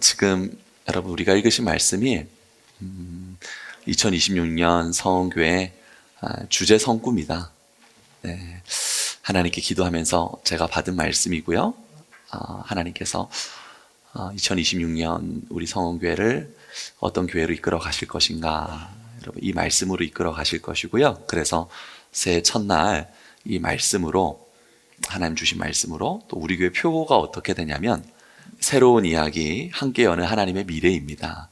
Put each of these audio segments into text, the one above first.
지금 여러분 우리가 읽으신 말씀이 2026년 성교회 주제 성구입니다. 네, 하나님께 기도하면서 제가 받은 말씀이고요. 하나님께서 2026년 우리 성교회를 어떤 교회로 이끌어 가실 것인가, 여러분 이 말씀으로 이끌어 가실 것이고요. 그래서 새해 첫날 이 말씀으로, 하나님 주신 말씀으로, 또 우리 교회 표고가 어떻게 되냐면 새로운 이야기 함께 여는 하나님의 미래입니다.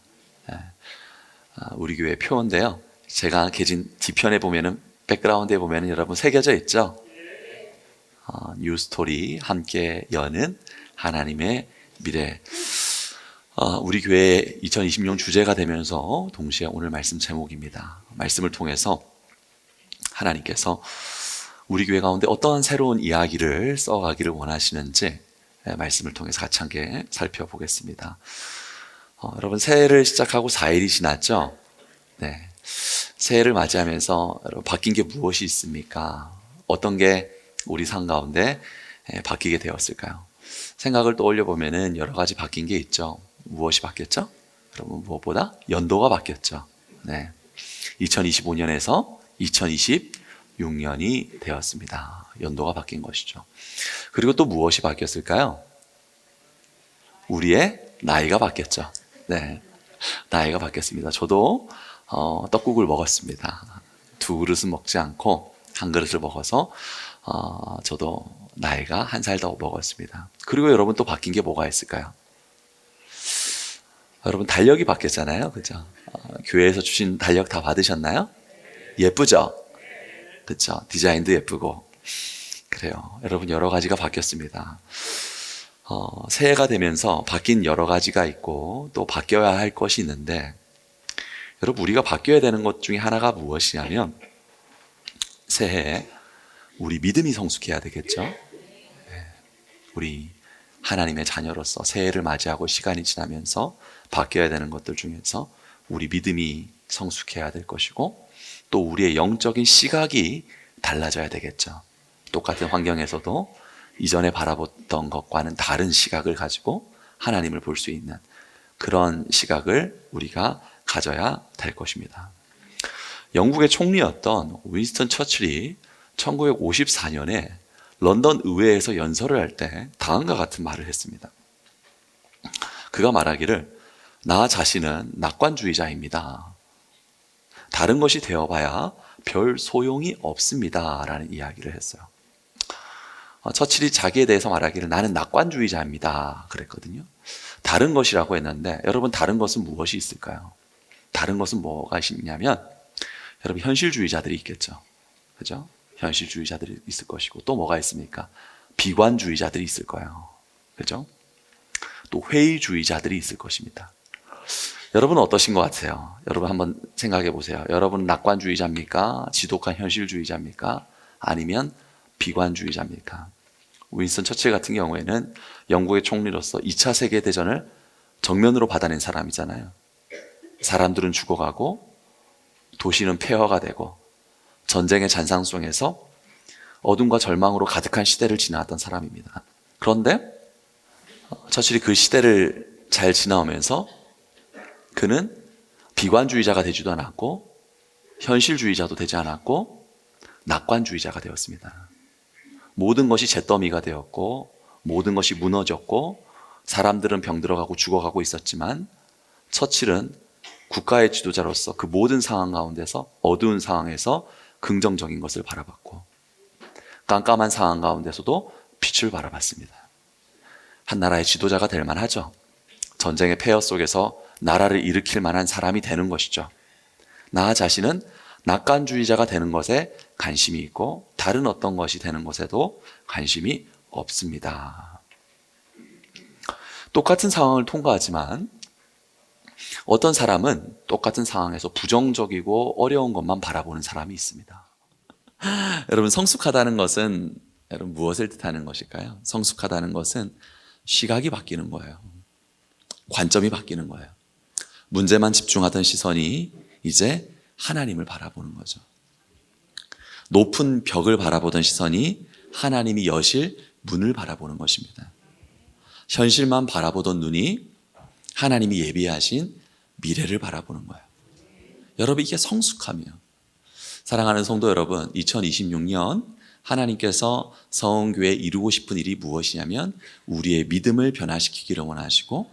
우리 교회 표인데요, 제가 계신 뒤편에 보면은, 백그라운드에 보면은 여러분 새겨져 있죠. 뉴스토리 함께 여는 하나님의 미래. 우리 교회 2026년 주제가 되면서 동시에 오늘 말씀 제목입니다. 말씀을 통해서 하나님께서 우리 교회 가운데 어떠한 새로운 이야기를 써가기를 원하시는지 말씀을 통해서 같이 함께 살펴보겠습니다. 여러분 새해를 시작하고 4일이 지났죠? 네. 새해를 맞이하면서 여러분 바뀐 게 무엇이 있습니까? 어떤 게 우리 삶 가운데 바뀌게 되었을까요? 생각을 떠올려 보면은 여러 가지 바뀐 게 있죠. 무엇이 바뀌었죠? 여러분 무엇보다 연도가 바뀌었죠. 네. 2025년에서 2026년이 되었습니다. 연도가 바뀐 것이죠. 그리고 또 무엇이 바뀌었을까요? 우리의 나이가 바뀌었죠. 네. 나이가 바뀌었습니다. 저도 떡국을 먹었습니다. 2그릇은 먹지 않고 1그릇을 먹어서 저도 나이가 1살 더 먹었습니다. 그리고 여러분 또 바뀐 게 뭐가 있을까요? 여러분 달력이 바뀌었잖아요. 그죠? 교회에서 주신 달력 다 받으셨나요? 예쁘죠? 그렇죠? 디자인도 예쁘고. 그래요. 여러분 여러 가지가 바뀌었습니다. 새해가 되면서 바뀐 여러 가지가 있고 또 바뀌어야 할 것이 있는데, 여러분 우리가 바뀌어야 되는 것 중에 하나가 무엇이냐면, 새해에 우리 믿음이 성숙해야 되겠죠. 네. 우리 하나님의 자녀로서 새해를 맞이하고 시간이 지나면서 바뀌어야 되는 것들 중에서 우리 믿음이 성숙해야 될 것이고, 또 우리의 영적인 시각이 달라져야 되겠죠. 똑같은 환경에서도 이전에 바라봤던 것과는 다른 시각을 가지고 하나님을 볼 수 있는 그런 시각을 우리가 가져야 될 것입니다. 영국의 총리였던 윈스턴 처칠이 1954년에 런던 의회에서 연설을 할 때 다음과 같은 말을 했습니다. 그가 말하기를, 나 자신은 낙관주의자입니다. 다른 것이 되어봐야 별 소용이 없습니다 라는 이야기를 했어요. 처칠이 자기에 대해서 말하기를, 나는 낙관주의자입니다 그랬거든요. 다른 것이라고 했는데, 여러분 다른 것은 무엇이 있을까요? 다른 것은 뭐가 있냐면, 여러분 현실주의자들이 있겠죠. 그죠? 현실주의자들이 있을 것이고, 또 뭐가 있습니까? 비관주의자들이 있을 거예요. 그죠? 또 회의주의자들이 있을 것입니다. 여러분은 어떠신 것 같아요? 여러분 한번 생각해 보세요. 여러분은 낙관주의자입니까? 지독한 현실주의자입니까? 아니면 비관주의자입니까? 윈스턴 처칠 같은 경우에는 영국의 총리로서 2차 세계대전을 정면으로 받아낸 사람이잖아요. 사람들은 죽어가고 도시는 폐허가 되고 전쟁의 잔상송에서 어둠과 절망으로 가득한 시대를 지나왔던 사람입니다. 그런데 처칠이 그 시대를 잘 지나오면서 그는 비관주의자가 되지도 않았고 현실주의자도 되지 않았고 낙관주의자가 되었습니다. 모든 것이 잿더미가 되었고 모든 것이 무너졌고 사람들은 병들어가고 죽어가고 있었지만, 처칠은 국가의 지도자로서 그 모든 상황 가운데서, 어두운 상황에서 긍정적인 것을 바라봤고 깜깜한 상황 가운데서도 빛을 바라봤습니다. 한 나라의 지도자가 될 만하죠. 전쟁의 폐허 속에서 나라를 일으킬 만한 사람이 되는 것이죠. 나 자신은 낙관주의자가 되는 것에 관심이 있고 다른 어떤 것이 되는 것에도 관심이 없습니다. 똑같은 상황을 통과하지만 어떤 사람은 똑같은 상황에서 부정적이고 어려운 것만 바라보는 사람이 있습니다. 여러분 성숙하다는 것은 여러분 무엇을 뜻하는 것일까요? 성숙하다는 것은 시각이 바뀌는 거예요. 관점이 바뀌는 거예요. 문제만 집중하던 시선이 이제 하나님을 바라보는 거죠. 높은 벽을 바라보던 시선이 하나님이 여실 문을 바라보는 것입니다. 현실만 바라보던 눈이 하나님이 예비하신 미래를 바라보는 거예요. 여러분, 이게 성숙함이에요. 사랑하는 성도 여러분, 2026년 하나님께서 성교회에 이루고 싶은 일이 무엇이냐면 우리의 믿음을 변화시키기를 원하시고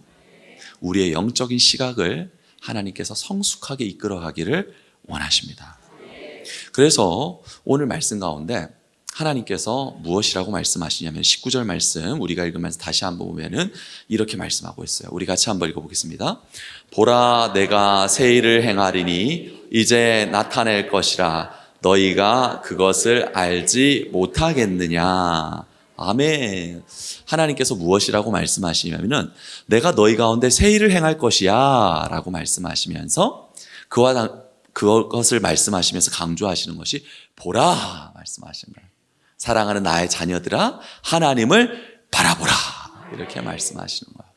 우리의 영적인 시각을 하나님께서 성숙하게 이끌어가기를 원하십니다. 그래서 오늘 말씀 가운데 하나님께서 무엇이라고 말씀하시냐면 19절 말씀 우리가 읽으면서 다시 한번 보면은 이렇게 말씀하고 있어요. 우리 같이 한번 읽어보겠습니다. 보라, 내가 새 일을 행하리니 이제 나타낼 것이라 너희가 그것을 알지 못하겠느냐. 아멘. 하나님께서 무엇이라고 말씀하시냐면은 내가 너희 가운데 새 일을 행할 것이야 라고 말씀하시면서 그것을 말씀하시면서 강조하시는 것이 보라 말씀하시는 거예요. 사랑하는 나의 자녀들아, 하나님을 바라보라 이렇게 말씀하시는 거예요.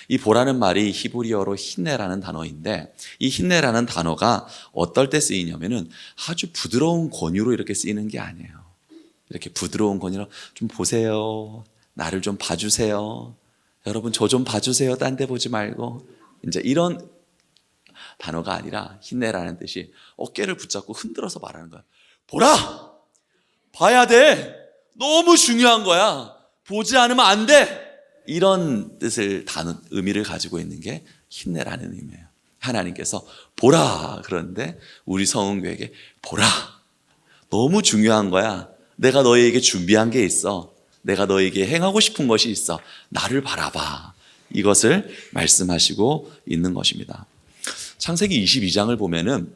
이 보라는 말이 히브리어로 힌네라는 단어인데 이 힌네라는 단어가 어떨 때 쓰이냐면은 아주 부드러운 권유로 이렇게 쓰이는 게 아니에요. 이렇게 부드러운 권유로 좀 보세요. 나를 좀 봐주세요. 여러분 저 좀 봐주세요. 딴 데 보지 말고. 이제 이런 단어가 아니라 힌네라는 뜻이 어깨를 붙잡고 흔들어서 말하는 거야. 보라! 봐야 돼! 너무 중요한 거야. 보지 않으면 안 돼! 이런 뜻을 의미를 가지고 있는 게 힌네라는 의미예요. 하나님께서 보라 그러는데 우리 성은교에게 보라! 너무 중요한 거야. 내가 너희에게 준비한 게 있어. 내가 너희에게 행하고 싶은 것이 있어. 나를 바라봐. 이것을 말씀하시고 있는 것입니다. 창세기 22장을 보면은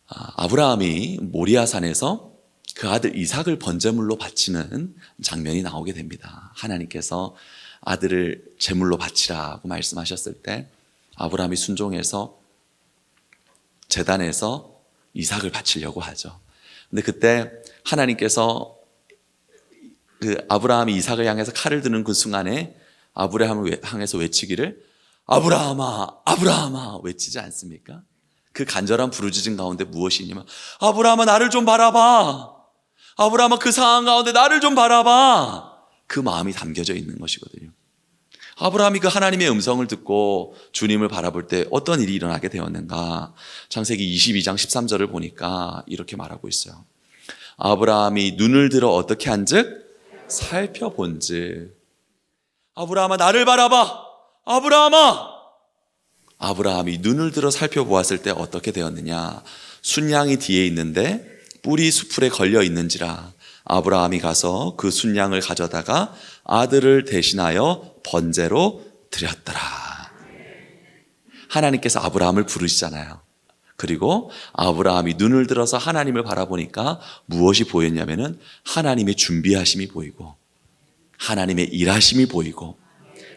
아브라함이 모리아산에서 그 아들 이삭을 번제물로 바치는 장면이 나오게 됩니다. 하나님께서 아들을 제물로 바치라고 말씀하셨을 때 아브라함이 순종해서 제단에서 이삭을 바치려고 하죠. 근데 그때 하나님께서 그 아브라함이 이삭을 향해서 칼을 드는 그 순간에 아브라함을 향해서 외치기를 아브라함아, 아브라함아 외치지 않습니까? 그 간절한 부르짖음 가운데 무엇이 있냐면 아브라함아 나를 좀 바라봐. 아브라함아 그 상황 가운데 나를 좀 바라봐. 그 마음이 담겨져 있는 것이거든요. 아브라함이 그 하나님의 음성을 듣고 주님을 바라볼 때 어떤 일이 일어나게 되었는가? 창세기 22장 13절을 보니까 이렇게 말하고 있어요. 아브라함이 눈을 들어 어떻게 한즉 살펴본즉 아브라함아 나를 바라봐. 아브라함아! 아브라함이 눈을 들어 살펴보았을 때 어떻게 되었느냐? 순양이 뒤에 있는데 뿔이 수풀에 걸려 있는지라 아브라함이 가서 그 순양을 가져다가 아들을 대신하여 번제로 드렸더라. 하나님께서 아브라함을 부르시잖아요. 그리고 아브라함이 눈을 들어서 하나님을 바라보니까 무엇이 보였냐면은 하나님의 준비하심이 보이고 하나님의 일하심이 보이고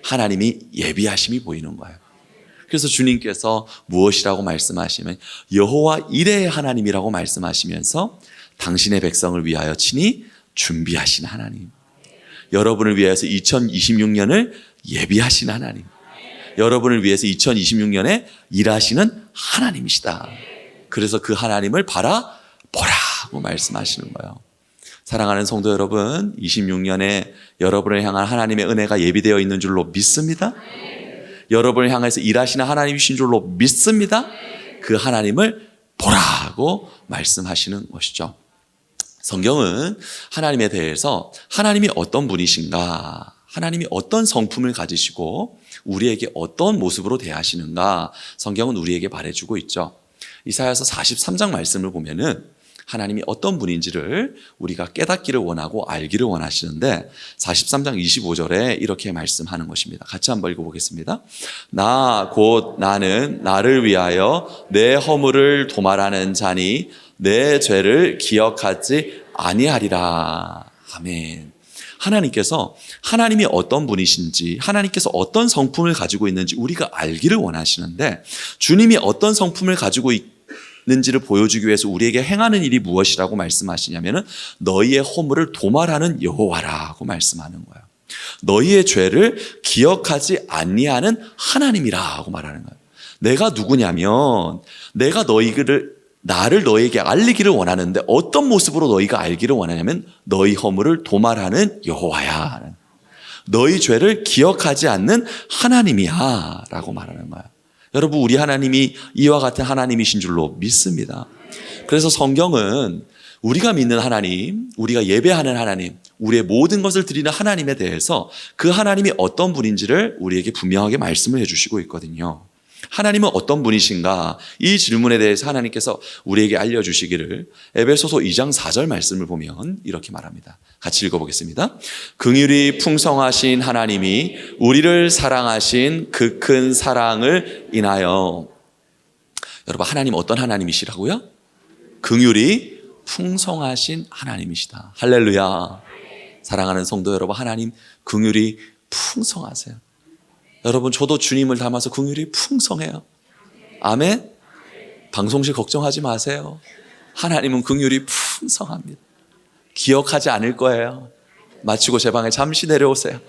하나님이 예비하심이 보이는 거예요. 그래서 주님께서 무엇이라고 말씀하시면 여호와 이레의 하나님이라고 말씀하시면서 당신의 백성을 위하여 친히 준비하신 하나님, 여러분을 위해서 2026년을 예비하신 하나님, 여러분을 위해서 2026년에 일하시는 하나님이시다. 그래서 그 하나님을 바라보라고 말씀하시는 거예요. 사랑하는 성도 여러분, 26년에 여러분을 향한 하나님의 은혜가 예비되어 있는 줄로 믿습니다. 여러분을 향해서 일하시는 하나님이신 줄로 믿습니다. 그 하나님을 보라고 말씀하시는 것이죠. 성경은 하나님에 대해서 하나님이 어떤 분이신가, 하나님이 어떤 성품을 가지시고 우리에게 어떤 모습으로 대하시는가 성경은 우리에게 말해주고 있죠. 이사야서 43장 말씀을 보면은 하나님이 어떤 분인지를 우리가 깨닫기를 원하고 알기를 원하시는데 43장 25절에 이렇게 말씀하는 것입니다. 같이 한번 읽어보겠습니다. 나 곧 나는 나를 위하여 내 허물을 도말하는 자니 내 죄를 기억하지 아니하리라. 아멘. 하나님께서 하나님이 어떤 분이신지 하나님께서 어떤 성품을 가지고 있는지 우리가 알기를 원하시는데 주님이 어떤 성품을 가지고 있는지를 보여주기 위해서 우리에게 행하는 일이 무엇이라고 말씀하시냐면은 너희의 허물을 도말하는 여호와라고 말씀하는 거예요. 너희의 죄를 기억하지 아니하는 하나님이라고 말하는 거예요. 내가 누구냐면 내가 나를 너희에게 알리기를 원하는데 어떤 모습으로 너희가 알기를 원하냐면 너희 허물을 도말하는 여호와야. 너희 죄를 기억하지 않는 하나님이야 라고 말하는 거예요. 여러분, 우리 하나님이 이와 같은 하나님이신 줄로 믿습니다. 그래서 성경은 우리가 믿는 하나님, 우리가 예배하는 하나님, 우리의 모든 것을 드리는 하나님에 대해서 그 하나님이 어떤 분인지를 우리에게 분명하게 말씀을 해주시고 있거든요. 하나님은 어떤 분이신가? 이 질문에 대해서 하나님께서 우리에게 알려주시기를 에베소서 2장 4절 말씀을 보면 이렇게 말합니다. 같이 읽어보겠습니다. 긍휼이 풍성하신 하나님이 우리를 사랑하신 그 큰 사랑을 인하여. 여러분, 하나님 어떤 하나님이시라고요? 긍휼이 풍성하신 하나님이시다. 할렐루야. 사랑하는 성도 여러분, 하나님 긍휼이 풍성하세요. 여러분, 저도 주님을 닮아서 긍휼이 풍성해요. 아멘. 방송실 걱정하지 마세요. 하나님은 긍휼이 풍성합니다. 기억하지 않을 거예요. 마치고 제 방에 잠시 내려오세요.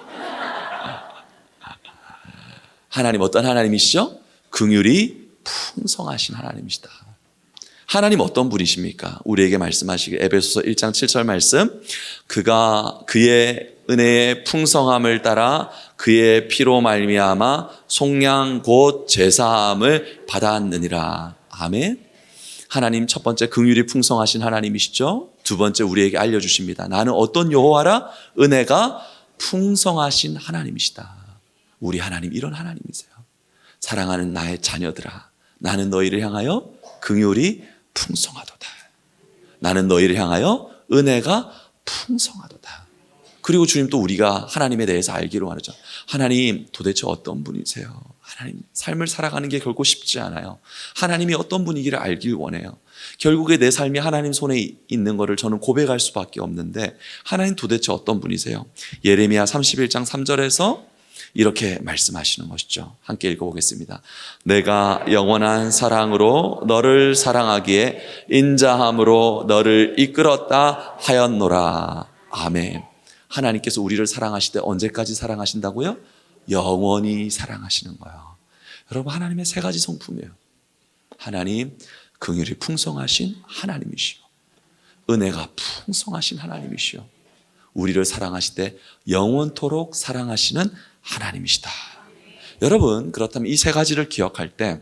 하나님 어떤 하나님이시죠? 긍휼이 풍성하신 하나님이시다. 하나님 어떤 분이십니까? 우리에게 말씀하시길 에베소서 1장 7절 말씀, 그가 그의 은혜의 풍성함을 따라 그의 피로 말미암아 속량 곧 제사함을 받았느니라. 아멘. 하나님 첫 번째 긍휼이 풍성하신 하나님이시죠. 두 번째 우리에게 알려주십니다. 나는 어떤 여호와라? 은혜가 풍성하신 하나님이시다. 우리 하나님 이런 하나님이세요. 사랑하는 나의 자녀들아, 나는 너희를 향하여 긍휼이 풍성하도다. 나는 너희를 향하여 은혜가 풍성하도다. 그리고 주님 또 우리가 하나님에 대해서 알기로 하죠. 하나님 도대체 어떤 분이세요? 하나님 삶을 살아가는 게 결코 쉽지 않아요. 하나님이 어떤 분이기를 알길 원해요. 결국에 내 삶이 하나님 손에 있는 것을 저는 고백할 수밖에 없는데 하나님 도대체 어떤 분이세요? 예레미야 31장 3절에서 이렇게 말씀하시는 것이죠. 함께 읽어보겠습니다. 내가 영원한 사랑으로 너를 사랑하기에 인자함으로 너를 이끌었다 하였노라. 아멘. 하나님께서 우리를 사랑하실 때 언제까지 사랑하신다고요? 영원히 사랑하시는 거예요. 여러분, 하나님의 세 가지 성품이에요. 하나님 긍휼이 풍성하신 하나님이시오. 은혜가 풍성하신 하나님이시오. 우리를 사랑하실 때 영원토록 사랑하시는 하나님이시다. 여러분, 그렇다면 이 세 가지를 기억할 때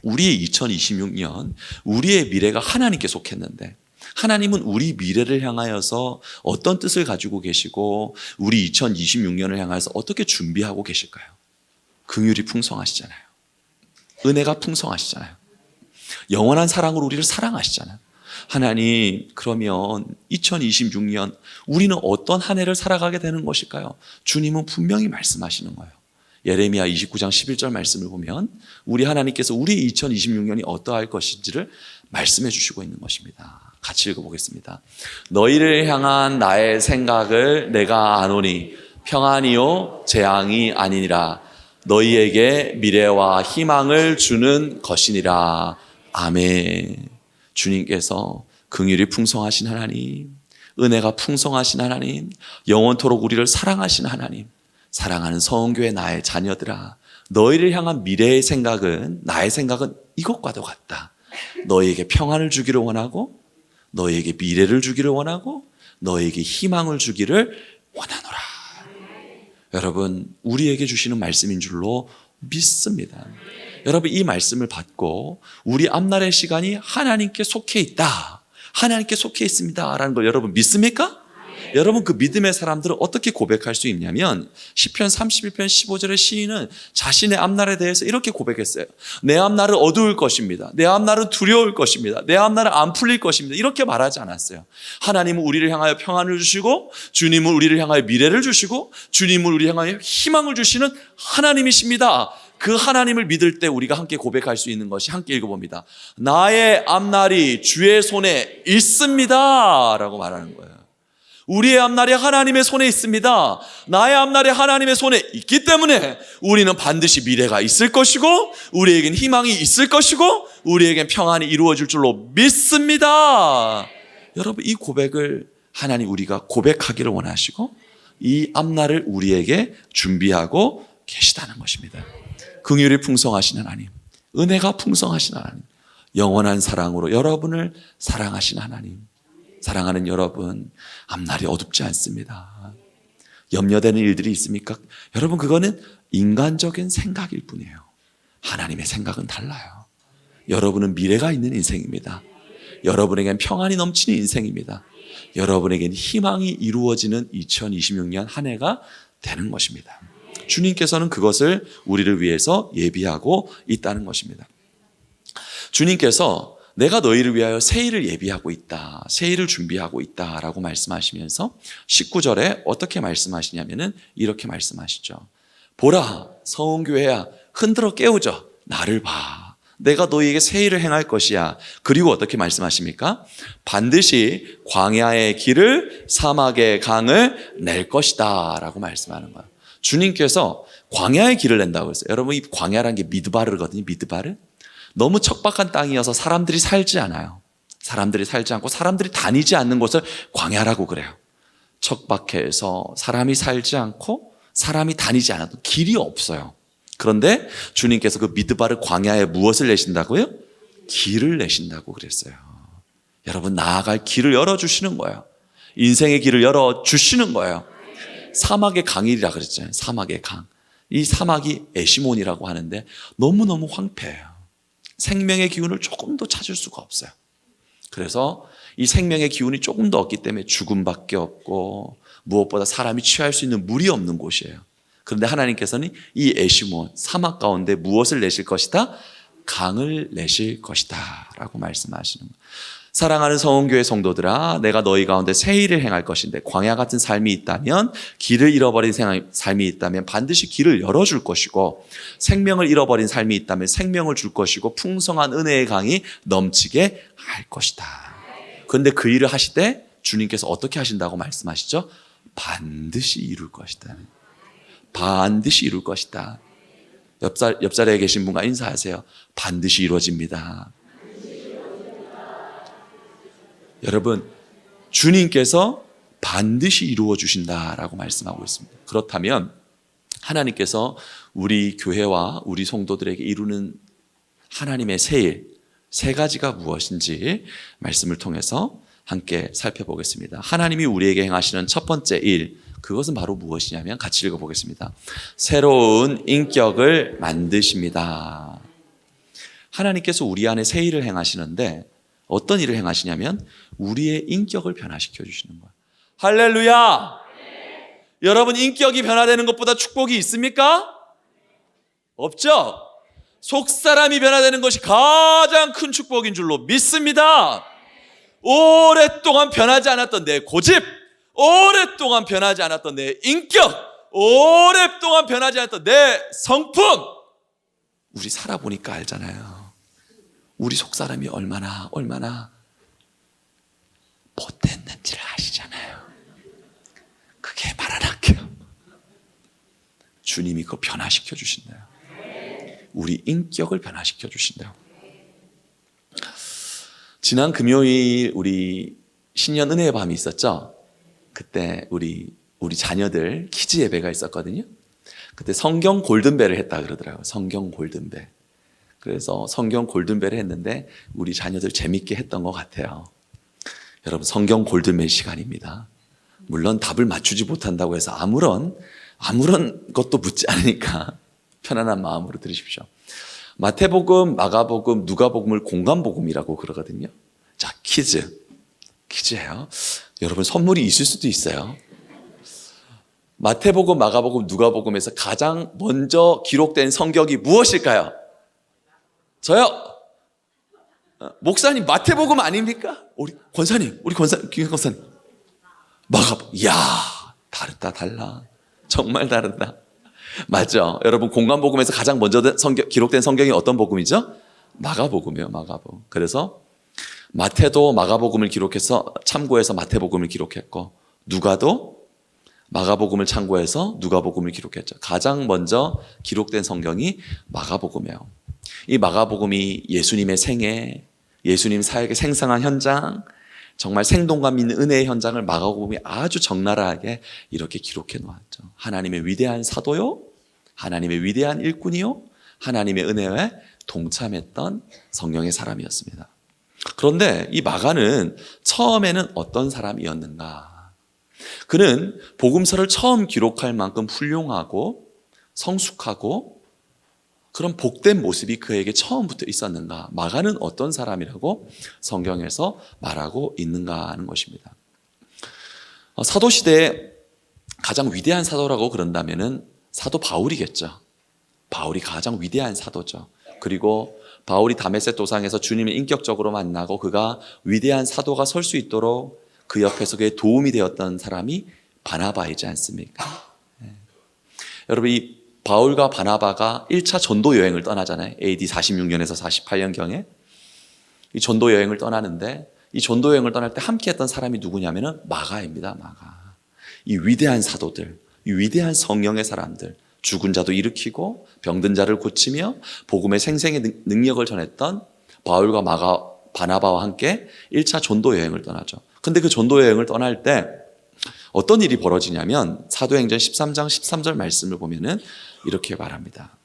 우리의 2026년, 우리의 미래가 하나님께 속했는데 하나님은 우리 미래를 향하여서 어떤 뜻을 가지고 계시고 우리 2026년을 향해서 어떻게 준비하고 계실까요? 긍휼이 풍성하시잖아요. 은혜가 풍성하시잖아요. 영원한 사랑으로 우리를 사랑하시잖아요. 하나님, 그러면 2026년 우리는 어떤 한 해를 살아가게 되는 것일까요? 주님은 분명히 말씀하시는 거예요. 예레미야 29장 11절 말씀을 보면 우리 하나님께서 우리 2026년이 어떠할 것인지를 말씀해 주시고 있는 것입니다. 같이 읽어보겠습니다. 너희를 향한 나의 생각을 내가 아노니 평안이요 재앙이 아니니라. 너희에게 미래와 희망을 주는 것이니라. 아멘. 주님께서 긍휼이 풍성하신 하나님, 은혜가 풍성하신 하나님, 영원토록 우리를 사랑하신 하나님, 사랑하는 서은교회 나의 자녀들아, 너희를 향한 미래의 생각은, 나의 생각은 이것과도 같다. 너희에게 평안을 주기를 원하고, 너희에게 미래를 주기를 원하고, 너희에게 희망을 주기를 원하노라. 여러분, 우리에게 주시는 말씀인 줄로 믿습니다. 여러분, 이 말씀을 받고 우리 앞날의 시간이 하나님께 속해 있다, 하나님께 속해 있습니다 라는 걸 여러분 믿습니까? 여러분, 그 믿음의 사람들은 어떻게 고백할 수 있냐면 시편 31편 15절의 시인은 자신의 앞날에 대해서 이렇게 고백했어요. 내 앞날은 어두울 것입니다. 내 앞날은 두려울 것입니다. 내 앞날은 안 풀릴 것입니다. 이렇게 말하지 않았어요. 하나님은 우리를 향하여 평안을 주시고, 주님은 우리를 향하여 미래를 주시고, 주님은 우리를 향하여 희망을 주시는 하나님이십니다. 그 하나님을 믿을 때 우리가 함께 고백할 수 있는 것이, 함께 읽어봅니다. 나의 앞날이 주의 손에 있습니다 라고 말하는 거예요. 우리의 앞날이 하나님의 손에 있습니다. 나의 앞날이 하나님의 손에 있기 때문에 우리는 반드시 미래가 있을 것이고, 우리에겐 희망이 있을 것이고, 우리에겐 평안이 이루어질 줄로 믿습니다. 여러분, 이 고백을 하나님 우리가 고백하기를 원하시고 이 앞날을 우리에게 준비하고 계시다는 것입니다. 긍휼이 풍성하신 하나님, 은혜가 풍성하신 하나님, 영원한 사랑으로 여러분을 사랑하신 하나님, 사랑하는 여러분, 앞날이 어둡지 않습니다. 염려되는 일들이 있습니까? 여러분, 그거는 인간적인 생각일 뿐이에요. 하나님의 생각은 달라요. 여러분은 미래가 있는 인생입니다. 여러분에겐 평안이 넘치는 인생입니다. 여러분에겐 희망이 이루어지는 2026년 한 해가 되는 것입니다. 주님께서는 그것을 우리를 위해서 예비하고 있다는 것입니다. 주님께서 내가 너희를 위하여 새 일을 예비하고 있다, 새 일을 준비하고 있다라고 말씀하시면서 19절에 어떻게 말씀하시냐면은 이렇게 말씀하시죠. 보라, 서온교회야, 흔들어 깨우져, 나를 봐. 내가 너희에게 새 일을 행할 것이야. 그리고 어떻게 말씀하십니까? 반드시 광야의 길을, 사막의 강을 낼 것이다 라고 말씀하는 거예요. 주님께서 광야의 길을 낸다고 했어요. 여러분, 이 광야라는 게 미드바르거든요. 미드바르. 너무 척박한 땅이어서 사람들이 살지 않아요. 사람들이 살지 않고 사람들이 다니지 않는 곳을 광야라고 그래요. 척박해서 사람이 살지 않고 사람이 다니지 않아도 길이 없어요. 그런데 주님께서 그 미드바르 광야에 무엇을 내신다고요? 길을 내신다고 그랬어요. 여러분, 나아갈 길을 열어주시는 거예요. 인생의 길을 열어주시는 거예요. 사막의 강이라 그랬잖아요. 사막의 강. 이 사막이 에시몬이라고 하는데 너무너무 황폐해요. 생명의 기운을 조금도 찾을 수가 없어요. 그래서 이 생명의 기운이 조금 더 없기 때문에 죽음밖에 없고 무엇보다 사람이 취할 수 있는 물이 없는 곳이에요. 그런데 하나님께서는 이 에시몬 사막 가운데 무엇을 내실 것이다? 강을 내실 것이다 라고 말씀하시는 거예요. 사랑하는 서온교회 성도들아, 내가 너희 가운데 새 일을 행할 것인데 광야 같은 삶이 있다면, 길을 잃어버린 삶이 있다면 반드시 길을 열어줄 것이고, 생명을 잃어버린 삶이 있다면 생명을 줄 것이고, 풍성한 은혜의 강이 넘치게 할 것이다. 그런데 그 일을 하시되 주님께서 어떻게 하신다고 말씀하시죠? 반드시 이룰 것이다. 반드시 이룰 것이다. 옆자리에 계신 분과 인사하세요. 반드시 이루어집니다. 여러분, 주님께서 반드시 이루어 주신다라고 말씀하고 있습니다. 그렇다면 하나님께서 우리 교회와 우리 성도들에게 이루는 하나님의 새 일, 세 가지가 무엇인지 말씀을 통해서 함께 살펴보겠습니다. 하나님이 우리에게 행하시는 첫 번째 일, 그것은 바로 무엇이냐면 같이 읽어보겠습니다. 새로운 인격을 만드십니다. 하나님께서 우리 안에 새 일을 행하시는데 어떤 일을 행하시냐면 우리의 인격을 변화시켜 주시는 거예요. 할렐루야! 네. 여러분, 인격이 변화되는 것보다 축복이 있습니까? 없죠? 속사람이 변화되는 것이 가장 큰 축복인 줄로 믿습니다. 오랫동안 변하지 않았던 내 고집, 오랫동안 변하지 않았던 내 인격, 오랫동안 변하지 않았던 내 성품, 우리 살아보니까 알잖아요. 우리 속사람이 얼마나 못됐는지를 아시잖아요. 그게 말 안 할게요. 주님이 그거 변화시켜 주신대요. 우리 인격을 변화시켜 주신대요. 지난 금요일 우리 신년 은혜의 밤이 있었죠. 그때 우리 자녀들 키즈 예배가 있었거든요. 그때 성경 골든벨을 했다 그러더라고요. 성경 골든벨. 그래서 성경 골든벨을 했는데 우리 자녀들 재밌게 했던 것 같아요. 여러분, 성경 골든벨 시간입니다. 물론 답을 맞추지 못한다고 해서 아무런 것도 묻지 않으니까 편안한 마음으로 들으십시오. 마태복음, 마가복음, 누가복음을 공간복음이라고 그러거든요. 자, 퀴즈예요. 여러분, 선물이 있을 수도 있어요. 마태복음, 마가복음, 누가복음에서 가장 먼저 기록된 성경이 무엇일까요? 저요? 목사님, 마태복음 아닙니까? 우리 권사님, 김 권사님. 마가복음. 이야, 달라. 정말 다르다. 맞죠? 여러분, 공간복음에서 가장 먼저 기록된 성경이 어떤 복음이죠? 마가복음이에요, 마가복음. 그래서 마태도 마가복음을 기록해서 참고해서 마태복음을 기록했고, 누가도 마가복음을 참고해서 누가복음을 기록했죠. 가장 먼저 기록된 성경이 마가복음이에요. 이 마가복음이 예수님의 생애, 예수님 사역의 생생한 현장, 정말 생동감 있는 은혜의 현장을 마가복음이 아주 적나라하게 이렇게 기록해 놓았죠. 하나님의 위대한 사도요, 하나님의 위대한 일꾼이요, 하나님의 은혜에 동참했던 성령의 사람이었습니다. 그런데 이 마가는 처음에는 어떤 사람이었는가? 그는 복음서를 처음 기록할 만큼 훌륭하고 성숙하고 그런 복된 모습이 그에게 처음부터 있었는가? 마가는 어떤 사람이라고 성경에서 말하고 있는가 하는 것입니다. 사도시대에 가장 위대한 사도라고 그런다면은 사도 바울이겠죠. 바울이 가장 위대한 사도죠. 그리고 바울이 다메섹 도상에서 주님을 인격적으로 만나고 그가 위대한 사도가 설 수 있도록 그 옆에서 그의 도움이 되었던 사람이 바나바이지 않습니까? 여러분, 이 바울과 바나바가 1차 전도 여행을 떠나잖아요. AD 46년에서 48년경에 이 전도 여행을 떠나는데, 이 전도 여행을 떠날 때 함께 했던 사람이 누구냐면은 마가입니다. 마가. 이 위대한 사도들, 이 위대한 성령의 사람들, 죽은 자도 일으키고 병든 자를 고치며 복음의 생생의 능력을 전했던 바울과 마가, 바나바와 함께 1차 전도 여행을 떠나죠. 근데 그 전도 여행을 떠날 때 어떤 일이 벌어지냐면 사도행전 13장 13절 말씀을 보면은 이렇게 말합니다.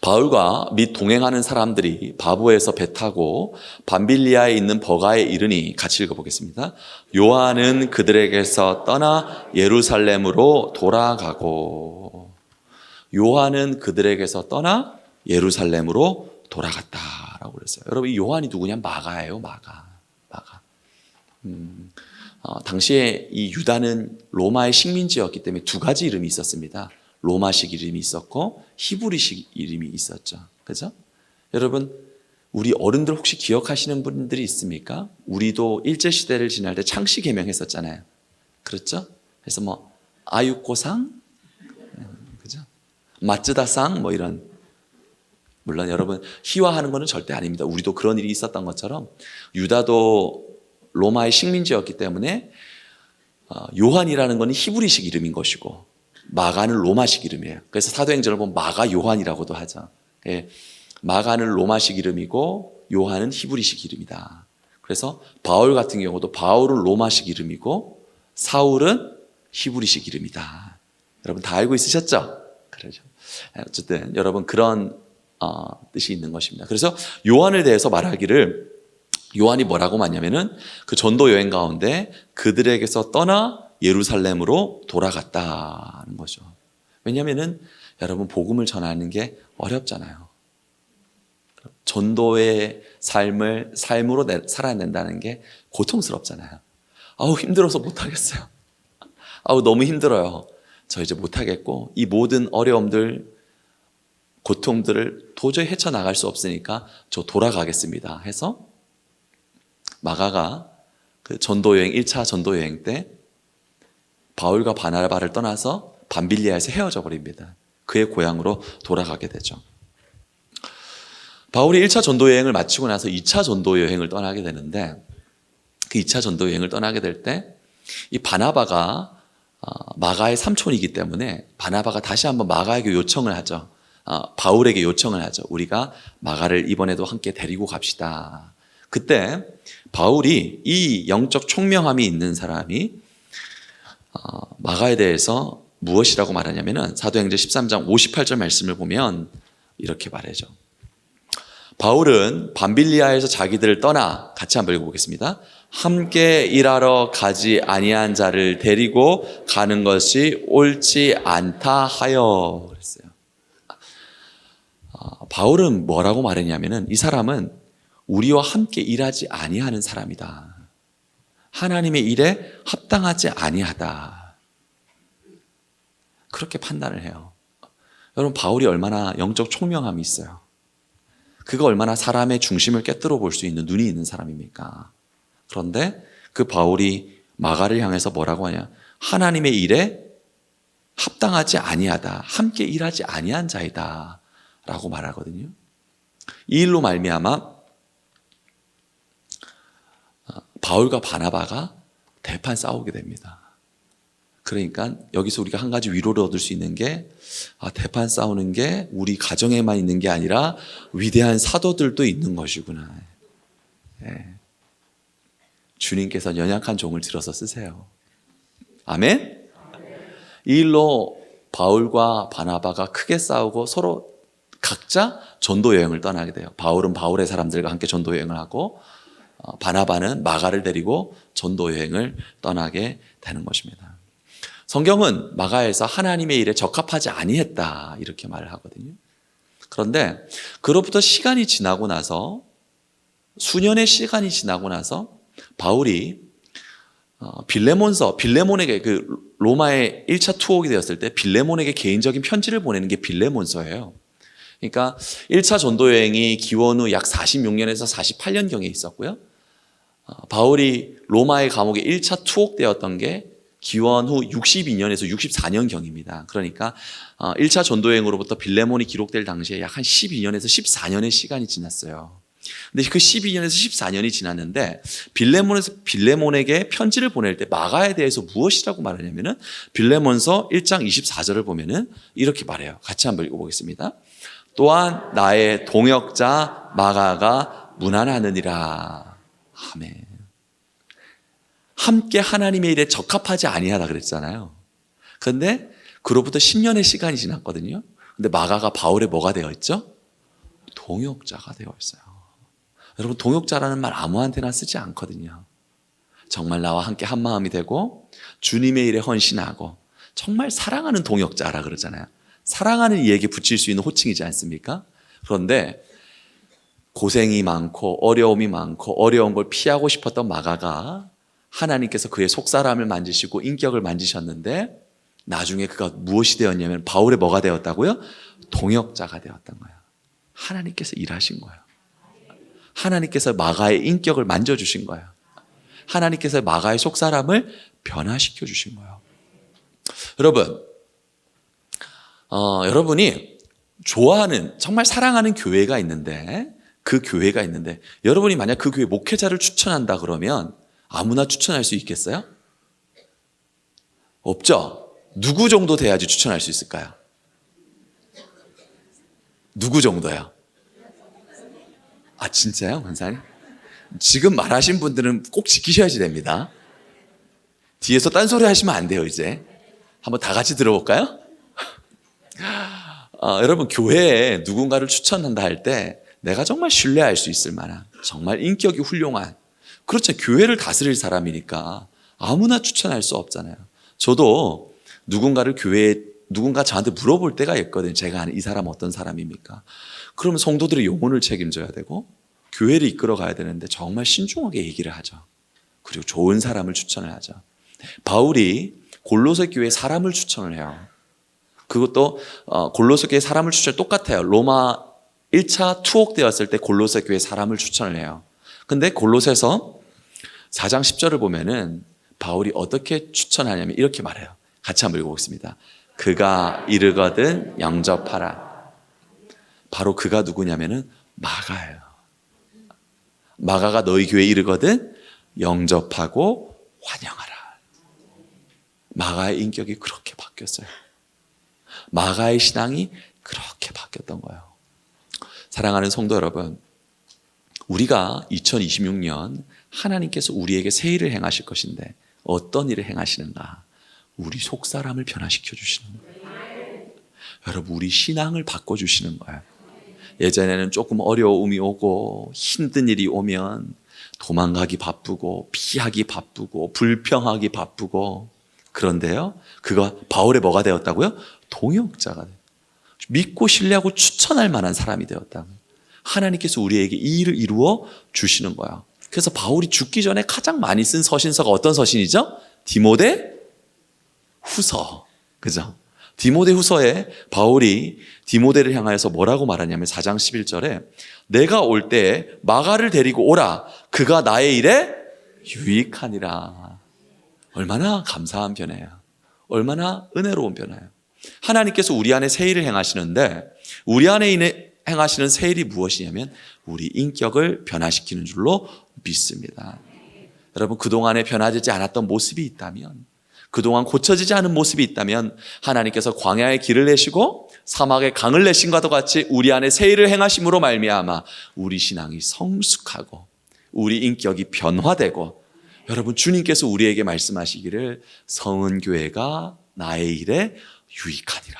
바울과 및 동행하는 사람들이 바보에서 배 타고 밤빌리아에 있는 버가에 이르니, 같이 읽어보겠습니다. 요한은 그들에게서 떠나 예루살렘으로 돌아가고, 요한은 그들에게서 떠나 예루살렘으로 돌아갔다라고 그랬어요. 여러분, 이 요한이 누구냐? 마가예요. 마가. 당시에 이 유다는 로마의 식민지였기 때문에 두 가지 이름이 있었습니다. 로마식 이름이 있었고 히브리식 이름이 있었죠. 그죠? 여러분, 우리 어른들 혹시 기억하시는 분들이 있습니까? 우리도 일제시대를 지날 때 창씨 개명했었잖아요. 그렇죠? 그래서 뭐 아유코상, 그죠? 마츠다상 뭐 이런, 물론 여러분 희화하는 거는 절대 아닙니다. 우리도 그런 일이 있었던 것처럼 유다도 로마의 식민지였기 때문에 요한이라는 것은 히브리식 이름인 것이고 마가는 로마식 이름이에요. 그래서 사도행전을 보면 마가 요한이라고도 하죠. 예, 마가는 로마식 이름이고 요한은 히브리식 이름이다. 그래서 바울 같은 경우도 바울은 로마식 이름이고 사울은 히브리식 이름이다. 여러분 다 알고 있으셨죠? 그렇죠. 어쨌든 여러분 그런 뜻이 있는 것입니다. 그래서 요한에 대해서 말하기를, 요한이 뭐라고 말하냐면은 그 전도 여행 가운데 그들에게서 떠나 예루살렘으로 돌아갔다는 거죠. 왜냐하면은 여러분 복음을 전하는 게 어렵잖아요. 전도의 삶으로 살아낸다는 게 고통스럽잖아요. 아우 힘들어서 못하겠어요. 아우 너무 힘들어요. 저 이제 못하겠고 이 모든 어려움들, 고통들을 도저히 헤쳐나갈 수 없으니까 저 돌아가겠습니다 해서 마가가 그 전도여행 1차 전도여행 때 바울과 바나바를 떠나서 밤빌리아에서 헤어져 버립니다. 그의 고향으로 돌아가게 되죠. 바울이 1차 전도여행을 마치고 나서 2차 전도여행을 떠나게 되는데, 그 2차 전도여행을 떠나게 될 때 이 바나바가 마가의 삼촌이기 때문에 바나바가 다시 한번 마가에게 요청을 하죠. 바울에게 요청을 하죠. 우리가 마가를 이번에도 함께 데리고 갑시다. 그때 바울이, 이 영적 총명함이 있는 사람이 마가에 대해서 무엇이라고 말하냐면은 사도행전 13장 58절 말씀을 보면 이렇게 말하죠. 바울은 밤빌리아에서 자기들을 떠나, 같이 한번 읽어보겠습니다. 함께 일하러 가지 아니한 자를 데리고 가는 것이 옳지 않다 하여 그랬어요. 바울은 뭐라고 말했냐면은 이 사람은 우리와 함께 일하지 아니하는 사람이다. 하나님의 일에 합당하지 아니하다. 그렇게 판단을 해요. 여러분 바울이 얼마나 영적 총명함이 있어요. 그가 얼마나 사람의 중심을 꿰뚫어 볼 수 있는 눈이 있는 사람입니까? 그런데 그 바울이 마가를 향해서 뭐라고 하냐? 하나님의 일에 합당하지 아니하다. 함께 일하지 아니한 자이다. 라고 말하거든요. 이 일로 말미암아 바울과 바나바가 대판 싸우게 됩니다. 그러니까 여기서 우리가 한 가지 위로를 얻을 수 있는 게, 대판 싸우는 게 우리 가정에만 있는 게 아니라 위대한 사도들도 있는 것이구나. 네. 주님께서는 연약한 종을 들어서 쓰세요. 아멘? 이 일로 바울과 바나바가 크게 싸우고 서로 각자 전도 여행을 떠나게 돼요. 바울은 바울의 사람들과 함께 전도 여행을 하고 바나바는 마가를 데리고 전도 여행을 떠나게 되는 것입니다. 성경은 마가에서 하나님의 일에 적합하지 아니했다 이렇게 말을 하거든요. 그런데 그로부터 시간이 지나고 나서 수년의 시간이 지나고 나서 바울이 빌레몬에게 그 로마의 1차 투옥이 되었을 때 빌레몬에게 개인적인 편지를 보내는 게 빌레몬서예요. 그러니까 1차 전도 여행이 기원 후 약 46년에서 48년경에 있었고요. 바울이 로마의 감옥에 1차 투옥되었던 게 기원 후 62년에서 64년경입니다. 그러니까 1차 전도 여행으로부터 빌레몬이 기록될 당시에 약 한 12년에서 14년의 시간이 지났어요. 근데 그 12년에서 14년이 지났는데 빌레몬에게 편지를 보낼 때 마가에 대해서 무엇이라고 말하냐면은 빌레몬서 1장 24절을 보면은 이렇게 말해요. 같이 한번 읽어보겠습니다. 또한 나의 동역자 마가가 문안하느니라. 아멘. 함께 하나님의 일에 적합하지 아니하다 그랬잖아요. 그런데 그로부터 10년의 시간이 지났거든요. 근데 마가가 바울의 뭐가 되어 있죠? 동역자가 되어 있어요. 여러분, 동역자라는 말 아무한테나 쓰지 않거든요. 정말 나와 함께 한 마음이 되고 주님의 일에 헌신하고 정말 사랑하는 동역자라 그러잖아요. 사랑하는 이에게 붙일 수 있는 호칭이지 않습니까? 그런데 고생이 많고 어려움이 많고 어려운 걸 피하고 싶었던 마가가 하나님께서 그의 속사람을 만지시고 인격을 만지셨는데 나중에 그가 무엇이 되었냐면 바울의 뭐가 되었다고요? 동역자가 되었던 거예요. 하나님께서 일하신 거예요. 하나님께서 마가의 인격을 만져주신 거예요. 하나님께서 마가의 속사람을 변화시켜 주신 거예요. 여러분, 여러분이 좋아하는 정말 사랑하는 교회가 있는데 그 교회가 있는데 여러분이 만약 그 교회 목회자를 추천한다 그러면 아무나 추천할 수 있겠어요? 없죠? 누구 정도 돼야지 추천할 수 있을까요? 누구 정도요? 아, 진짜요, 권사님? 지금 말하신 분들은 꼭 지키셔야지 됩니다. 뒤에서 딴소리 하시면 안 돼요, 이제. 한번 다 같이 들어볼까요? 여러분, 교회에 누군가를 추천한다 할 때 내가 정말 신뢰할 수 있을 만한 정말 인격이 훌륭한, 그렇죠, 교회를 다스릴 사람이니까 아무나 추천할 수 없잖아요. 저도 누군가 저한테 물어볼 때가 있거든요. 제가 아는 이 사람 어떤 사람입니까? 그러면 성도들의 영혼을 책임져야 되고 교회를 이끌어 가야 되는데 정말 신중하게 얘기를 하죠. 그리고 좋은 사람을 추천을 하죠. 바울이 골로새 교회에 사람을 추천을 해요. 그것도 골로새 교회 사람을 추천을 똑같아요. 로마 1차 투옥되었을 때 골로새 교회 사람을 추천을 해요. 근데 골로새서 4장 10절을 보면은 바울이 어떻게 추천하냐면 이렇게 말해요. 같이 한번 읽어보겠습니다. 그가 이르거든 영접하라. 바로 그가 누구냐면은 마가예요. 마가가 너희 교회에 이르거든 영접하고 환영하라. 마가의 인격이 그렇게 바뀌었어요. 마가의 신앙이 그렇게 바뀌었던 거예요. 사랑하는 성도 여러분, 우리가 2026년 하나님께서 우리에게 새 일을 행하실 것인데 어떤 일을 행하시는가? 우리 속사람을 변화시켜 주시는 거예요. 여러분, 우리 신앙을 바꿔주시는 거예요. 예전에는 조금 어려움이 오고 힘든 일이 오면 도망가기 바쁘고 피하기 바쁘고 불평하기 바쁘고, 그런데요, 그가 바울의 뭐가 되었다고요? 동역자가 돼요. 믿고 신뢰하고 추천할 만한 사람이 되었다. 하나님께서 우리에게 이 일을 이루어 주시는 거야. 그래서 바울이 죽기 전에 가장 많이 쓴 서신서가 어떤 서신이죠? 디모데 후서. 그죠? 디모데 후서에 바울이 디모데를 향하여서 뭐라고 말하냐면 4장 11절에 내가 올 때에 마가를 데리고 오라. 그가 나의 일에 유익하니라. 얼마나 감사한 변화예요. 얼마나 은혜로운 변화예요. 하나님께서 우리 안에 새 일을 행하시는데 우리 안에 행하시는 새 일이 무엇이냐면 우리 인격을 변화시키는 줄로 믿습니다. 여러분, 그동안에 변화되지 않았던 모습이 있다면, 그동안 고쳐지지 않은 모습이 있다면 하나님께서 광야의 길을 내시고 사막의 강을 내신 것과 같이 우리 안에 새 일을 행하심으로 말미암아 우리 신앙이 성숙하고 우리 인격이 변화되고, 여러분, 주님께서 우리에게 말씀하시기를 성은교회가 나의 일에 유익하니라.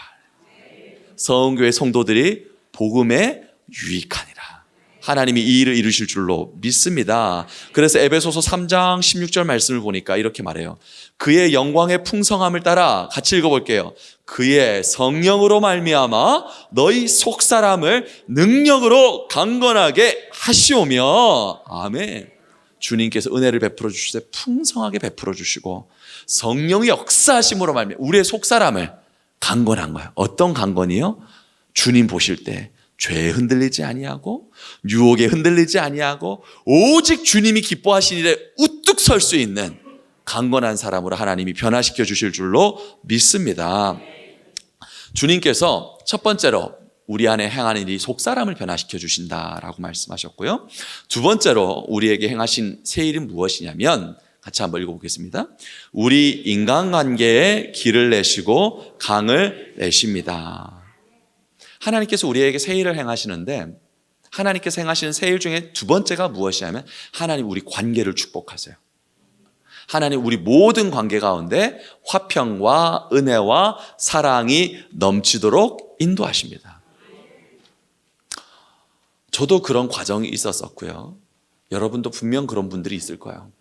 성은교회 성도들이 복음에 유익하니라. 하나님이 이 일을 이루실 줄로 믿습니다. 그래서 에베소서 3장 16절 말씀을 보니까 이렇게 말해요. 그의 영광의 풍성함을 따라 같이 읽어볼게요. 그의 성령으로 말미암아 너희 속사람을 능력으로 강건하게 하시오며. 아멘. 주님께서 은혜를 베풀어 주실 때 풍성하게 베풀어 주시고 성령의 역사하심으로 말미암아 우리의 속사람을 강건한 거예요. 어떤 강건이요? 주님 보실 때 죄에 흔들리지 아니하고 유혹에 흔들리지 아니하고 오직 주님이 기뻐하신 일에 우뚝 설 수 있는 강건한 사람으로 하나님이 변화시켜 주실 줄로 믿습니다. 주님께서 첫 번째로 우리 안에 행하는 일이 속사람을 변화시켜 주신다라고 말씀하셨고요. 두 번째로 우리에게 행하신 새 일은 무엇이냐면 같이 한번 읽어보겠습니다. 우리 인간관계에 길을 내시고 강을 내십니다. 하나님께서 우리에게 새 일을 행하시는데 하나님께서 행하시는 새 일 중에 두 번째가 무엇이냐면 하나님 우리 관계를 축복하세요. 하나님 우리 모든 관계 가운데 화평과 은혜와 사랑이 넘치도록 인도하십니다. 저도 그런 과정이 있었었고요. 여러분도 분명 그런 분들이 있을 거예요.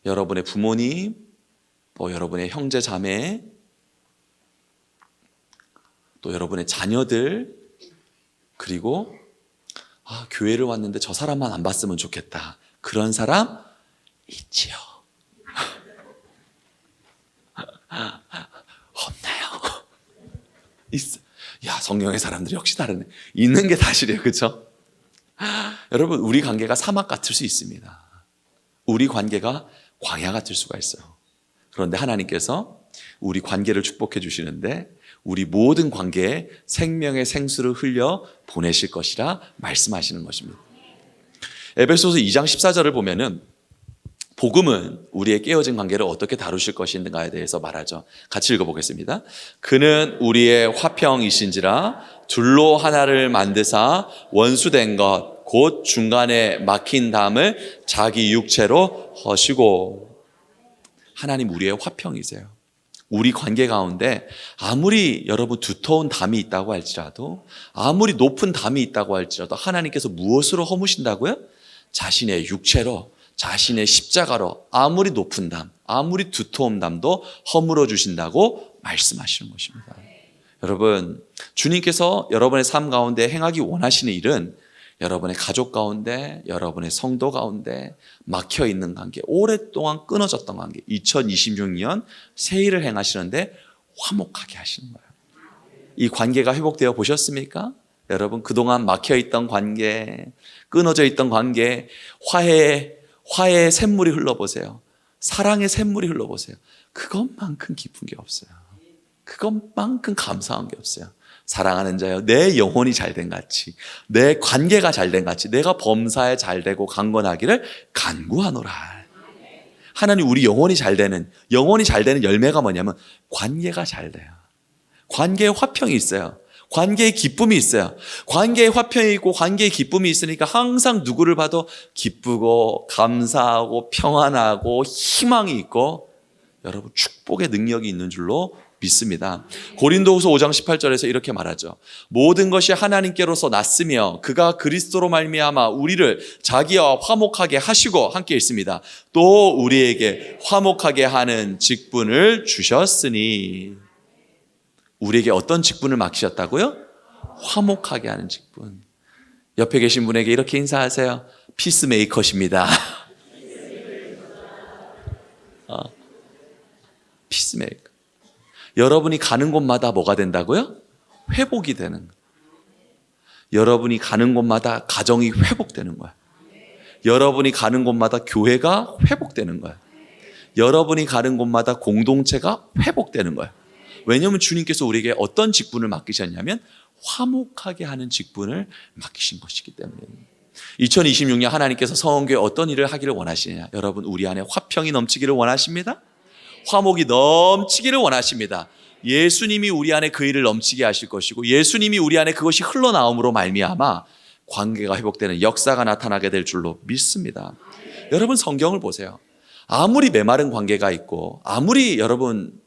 여러분의 부모님, 또 여러분의 형제 자매, 또 여러분의 자녀들, 그리고 교회를 왔는데 저 사람만 안 봤으면 좋겠다. 그런 사람 있지요. 없나요? 있어. 야, 성령의 사람들이 역시 다르네. 있는 게 사실이에요. 그렇죠? 여러분, 우리 관계가 사막 같을 수 있습니다. 우리 관계가 광야 같을 수가 있어요. 그런데 하나님께서 우리 관계를 축복해 주시는데 우리 모든 관계에 생명의 생수를 흘려 보내실 것이라 말씀하시는 것입니다. 에베소서 2장 14절을 보면은 복음은 우리의 깨어진 관계를 어떻게 다루실 것인가에 대해서 말하죠. 같이 읽어보겠습니다. 그는 우리의 화평이신지라 둘로 하나를 만드사 원수된 것 곧 중간에 막힌 담을 자기 육체로 허시고. 하나님 우리의 화평이세요. 우리 관계 가운데 아무리 여러분 두터운 담이 있다고 할지라도 아무리 높은 담이 있다고 할지라도 하나님께서 무엇으로 허무신다고요? 자신의 육체로 자신의 십자가로 아무리 높은 담, 아무리 두터운 담도 허물어 주신다고 말씀하시는 것입니다. 여러분, 주님께서 여러분의 삶 가운데 행하기 원하시는 일은 여러분의 가족 가운데, 여러분의 성도 가운데 막혀있는 관계, 오랫동안 끊어졌던 관계, 2026년 새 일을 행하시는데 화목하게 하시는 거예요. 이 관계가 회복되어 보셨습니까? 여러분, 그동안 막혀있던 관계, 끊어져 있던 관계, 화해의 샘물이 흘러보세요. 사랑의 샘물이 흘러보세요. 그것만큼 기쁜 게 없어요. 그것만큼 감사한 게 없어요. 사랑하는 자여, 내 영혼이 잘된 같이, 내 관계가 잘된 같이, 내가 범사에 잘되고 강건하기를 간구하노라. 하나님 우리 영혼이 잘되는 열매가 뭐냐면 관계가 잘 돼요. 관계에 화평이 있어요. 관계에 기쁨이 있어요. 관계에 화평이 있고 관계에 기쁨이 있으니까 항상 누구를 봐도 기쁘고 감사하고 평안하고 희망이 있고 여러분 축복의 능력이 있는 줄로 믿습니다. 고린도후서 5장 18절에서 이렇게 말하죠. 모든 것이 하나님께로서 났으며 그가 그리스도로 말미암아 우리를 자기와 화목하게 하시고 함께 있습니다. 또 우리에게 화목하게 하는 직분을 주셨으니. 우리에게 어떤 직분을 맡기셨다고요? 화목하게 하는 직분. 옆에 계신 분에게 이렇게 인사하세요. 피스메이커십니다. 피스메이커. 여러분이 가는 곳마다 뭐가 된다고요? 회복이 되는 거예요. 여러분이 가는 곳마다 가정이 회복되는 거예요. 여러분이 가는 곳마다 교회가 회복되는 거예요. 여러분이 가는 곳마다 공동체가 회복되는 거예요. 왜냐하면 주님께서 우리에게 어떤 직분을 맡기셨냐면 화목하게 하는 직분을 맡기신 것이기 때문에. 2026년 하나님께서 성원교회 어떤 일을 하기를 원하시느냐? 여러분 우리 안에 화평이 넘치기를 원하십니다. 화목이 넘치기를 원하십니다. 예수님이 우리 안에 그 일을 넘치게 하실 것이고 예수님이 우리 안에 그것이 흘러나옴으로 말미암아 관계가 회복되는 역사가 나타나게 될 줄로 믿습니다. 여러분 성경을 보세요. 아무리 메마른 관계가 있고 아무리 여러분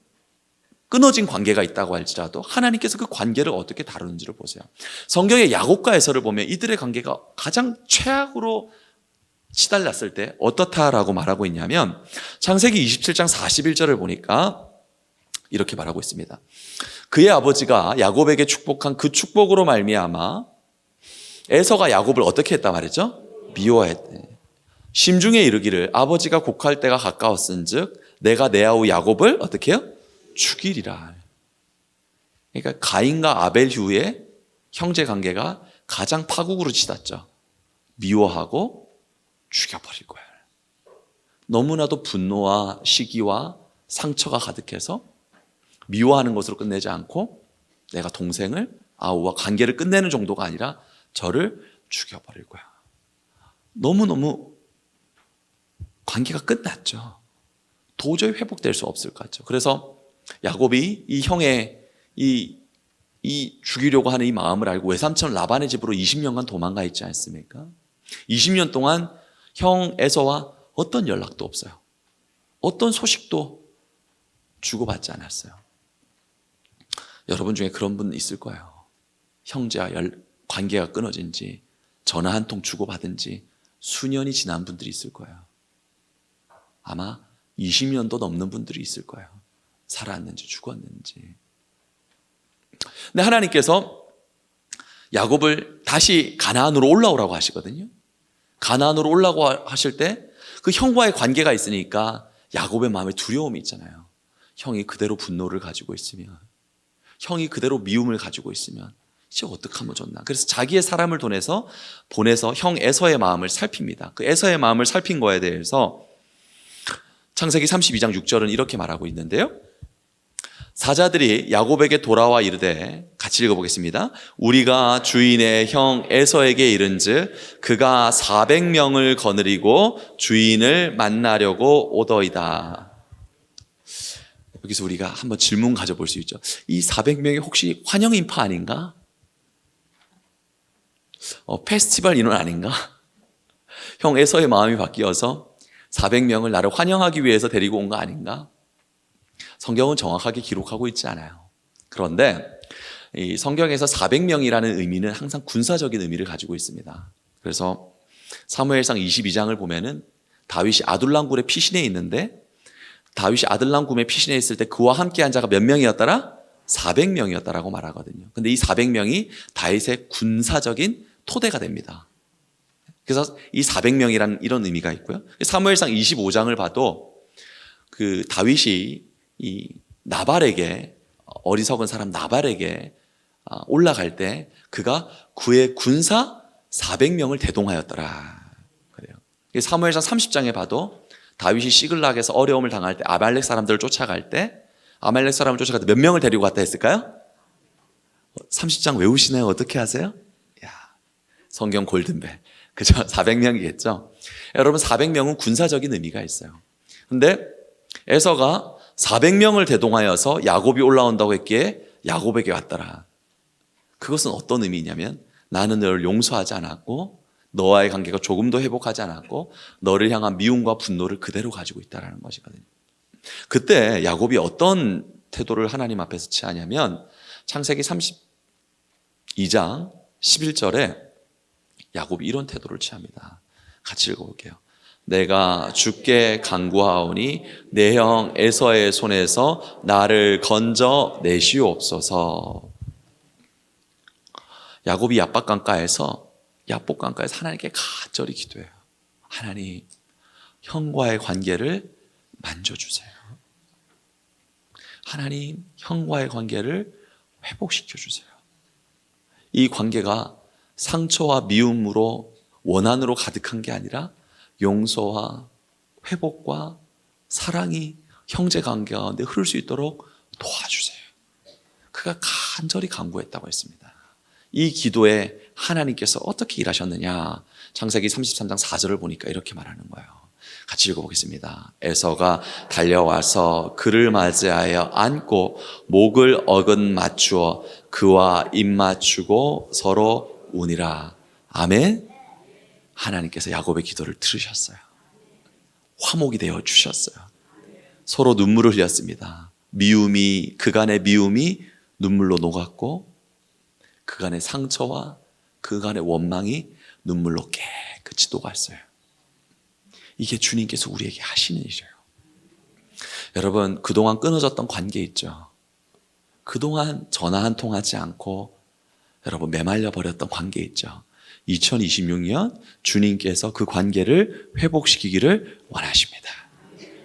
끊어진 관계가 있다고 할지라도 하나님께서 그 관계를 어떻게 다루는지를 보세요. 성경의 야곱과 에서를 보면 이들의 관계가 가장 최악으로 시달렸을 때 어떻다라고 말하고 있냐면 창세기 27장 41절을 보니까 이렇게 말하고 있습니다. 그의 아버지가 야곱에게 축복한 그 축복으로 말미암아 에서가 야곱을 어떻게 했다 말이죠? 미워했대. 심중에 이르기를 아버지가 곡할 때가 가까웠은즉 내가 내 아우 야곱을 어떻게 해요? 죽이리라. 그러니까 가인과 아벨 후에 형제 관계가 가장 파국으로 치닫죠. 미워하고 죽여버릴 거야. 너무나도 분노와 시기와 상처가 가득해서 미워하는 것으로 끝내지 않고 내가 동생을 아우와 관계를 끝내는 정도가 아니라 저를 죽여버릴 거야. 너무너무 관계가 끝났죠. 도저히 회복될 수 없을 것 같죠. 그래서 야곱이 이 형의 이 죽이려고 하는 이 마음을 알고 외삼촌 라반의 집으로 20년간 도망가 있지 않습니까? 20년 동안 형 에서와 어떤 연락도 없어요. 어떤 소식도 주고받지 않았어요. 여러분 중에 그런 분 있을 거예요. 형제와 관계가 끊어진 지 전화 한 통 주고받은 지 수년이 지난 분들이 있을 거예요. 아마 20년도 넘는 분들이 있을 거예요. 살았는지 죽었는지. 근데 하나님께서 야곱을 다시 가나안으로 올라오라고 하시거든요. 가나안으로 올라오라고 하실 때 그 형과의 관계가 있으니까 야곱의 마음에 두려움이 있잖아요. 형이 그대로 분노를 가지고 있으면, 형이 그대로 미움을 가지고 있으면 이제 어떡하면 좋나. 그래서 자기의 사람을 보내서 형 에서의 마음을 살핍니다. 그 에서의 마음을 살핀 거에 대해서 창세기 32장 6절은 이렇게 말하고 있는데요. 사자들이 야곱에게 돌아와 이르되, 같이 읽어보겠습니다. 우리가 주인의 형 에서에게 이른즉 그가 400명을 거느리고 주인을 만나려고 오더이다. 여기서 우리가 한번 질문 가져볼 수 있죠. 이 400명이 혹시 환영 인파 아닌가? 페스티벌 인원 아닌가? 형 에서의 마음이 바뀌어서 400명을 나를 환영하기 위해서 데리고 온 거 아닌가? 성경은 정확하게 기록하고 있지 않아요. 그런데 이 성경에서 400명이라는 의미는 항상 군사적인 의미를 가지고 있습니다. 그래서 사무엘상 22장을 보면은 다윗이 아둘람 굴의 피신에 있는데, 다윗이 아둘람 굴의 피신에 있을 때 그와 함께한 자가 몇 명이었더라? 400명이었다라고 말하거든요. 근데 이 400명이 다윗의 군사적인 토대가 됩니다. 그래서 이 400명이라는 이런 의미가 있고요. 사무엘상 25장을 봐도 그 다윗이 이 나발에게, 어리석은 사람 나발에게 올라갈 때 그가 그의 군사 400명을 대동하였더라. 그래요. 사무엘상 30장에 봐도 다윗이 시글락에서 어려움을 당할 때 아말렉 사람들을 쫓아갈 때 몇 명을 데리고 갔다 했을까요? 30장 외우시나요? 어떻게 하세요? 야, 성경 골든벨. 그죠? 400명이겠죠? 여러분, 400명은 군사적인 의미가 있어요. 근데 에서가 400명을 대동하여서 야곱이 올라온다고 했기에 야곱에게 왔더라. 그것은 어떤 의미냐면 나는 너를 용서하지 않았고 너와의 관계가 조금도 회복하지 않았고 너를 향한 미움과 분노를 그대로 가지고 있다는 것이거든요. 그때 야곱이 어떤 태도를 하나님 앞에서 취하냐면 창세기 32장 11절에 야곱이 이런 태도를 취합니다. 같이 읽어볼게요. 내가 주께 간구하오니 내 형 에서의 손에서 나를 건져 내시옵소서. 야곱이 야복강가에서 하나님께 간절히 기도해요. 하나님, 형과의 관계를 만져주세요. 하나님, 형과의 관계를 회복시켜주세요. 이 관계가 상처와 미움으로 원한으로 가득한 게 아니라 용서와 회복과 사랑이 형제관계 가운데 흐를 수 있도록 도와주세요. 그가 간절히 간구했다고 했습니다. 이 기도에 하나님께서 어떻게 일하셨느냐, 창세기 33장 4절을 보니까 이렇게 말하는 거예요. 같이 읽어보겠습니다. 에서가 달려와서 그를 맞이하여 안고 목을 어긋 맞추어 그와 입 맞추고 서로 우니라. 아멘. 하나님께서 야곱의 기도를 들으셨어요. 화목이 되어 주셨어요. 서로 눈물을 흘렸습니다. 그간의 미움이 눈물로 녹았고 그간의 상처와 그간의 원망이 눈물로 깨끗이 녹았어요. 이게 주님께서 우리에게 하시는 일이에요. 여러분, 그동안 끊어졌던 관계 있죠. 그동안 전화 한 통 하지 않고 여러분 메말려 버렸던 관계 있죠. 2026년 주님께서 그 관계를 회복시키기를 원하십니다.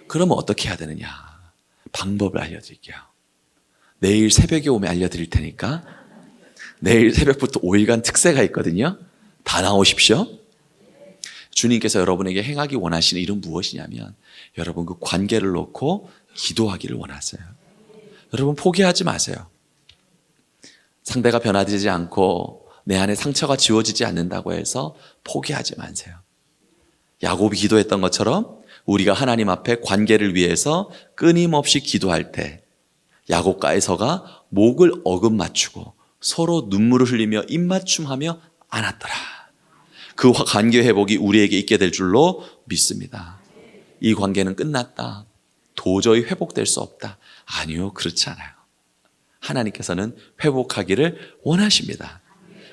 그러면 어떻게 해야 되느냐? 방법을 알려드릴게요. 내일 새벽에 오면 알려드릴 테니까 내일 새벽부터 5일간 특세가 있거든요. 다 나오십시오. 주님께서 여러분에게 행하기 원하시는 일은 무엇이냐면 여러분 그 관계를 놓고 기도하기를 원하세요. 여러분 포기하지 마세요. 상대가 변화되지 않고 내 안에 상처가 지워지지 않는다고 해서 포기하지 마세요. 야곱이 기도했던 것처럼 우리가 하나님 앞에 관계를 위해서 끊임없이 기도할 때 야곱과 에서가 목을 어금 맞추고 서로 눈물을 흘리며 입맞춤하며 안았더라. 그 관계 회복이 우리에게 있게 될 줄로 믿습니다. 이 관계는 끝났다. 도저히 회복될 수 없다. 아니요, 그렇지 않아요. 하나님께서는 회복하기를 원하십니다.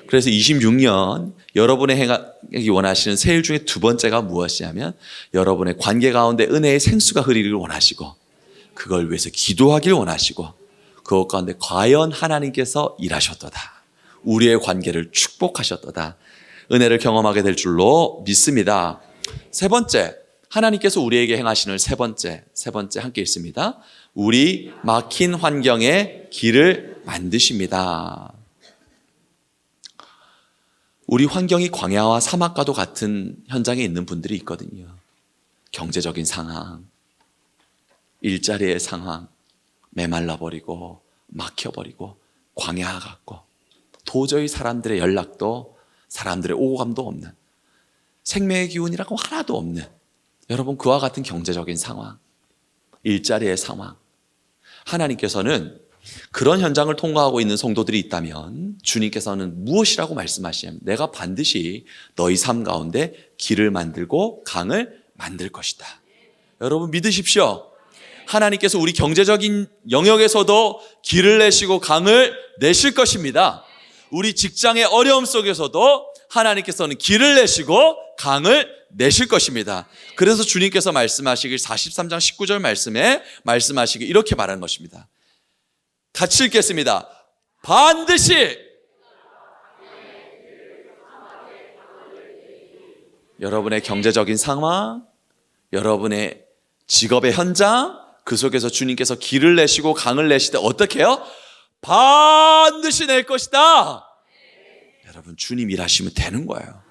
그래서 26년 여러분의 행하기 원하시는 새 일 중에 두 번째가 무엇이냐면 여러분의 관계 가운데 은혜의 생수가 흐르기를 원하시고 그걸 위해서 기도하기를 원하시고 그것 가운데 과연 하나님께서 일하셨도다. 우리의 관계를 축복하셨도다. 은혜를 경험하게 될 줄로 믿습니다. 세 번째, 하나님께서 우리에게 행하시는 세 번째 함께 있습니다. 우리 막힌 환경에 길을 만드십니다. 우리 환경이 광야와 사막과도 같은 현장에 있는 분들이 있거든요. 경제적인 상황, 일자리의 상황, 메말라버리고 막혀버리고 광야 같고 도저히 사람들의 연락도 사람들의 오감도 없는 생명의 기운이라고 하나도 없는 여러분 그와 같은 경제적인 상황, 일자리의 상황 하나님께서는 그런 현장을 통과하고 있는 성도들이 있다면 주님께서는 무엇이라고 말씀하시냐면 내가 반드시 너희 삶 가운데 길을 만들고 강을 만들 것이다. 여러분 믿으십시오. 하나님께서 우리 경제적인 영역에서도 길을 내시고 강을 내실 것입니다. 우리 직장의 어려움 속에서도 하나님께서는 길을 내시고 강을 내실 것입니다. 그래서 주님께서 말씀하시길 43장 19절 말씀에 말씀하시길 이렇게 말하는 것입니다. 같이 읽겠습니다. 반드시 여러분의 경제적인 상황, 여러분의 직업의 현장 그 속에서 주님께서 길을 내시고 강을 내실 때 어떻게 해요? 반드시 낼 것이다. 여러분 주님 일하시면 되는 거예요.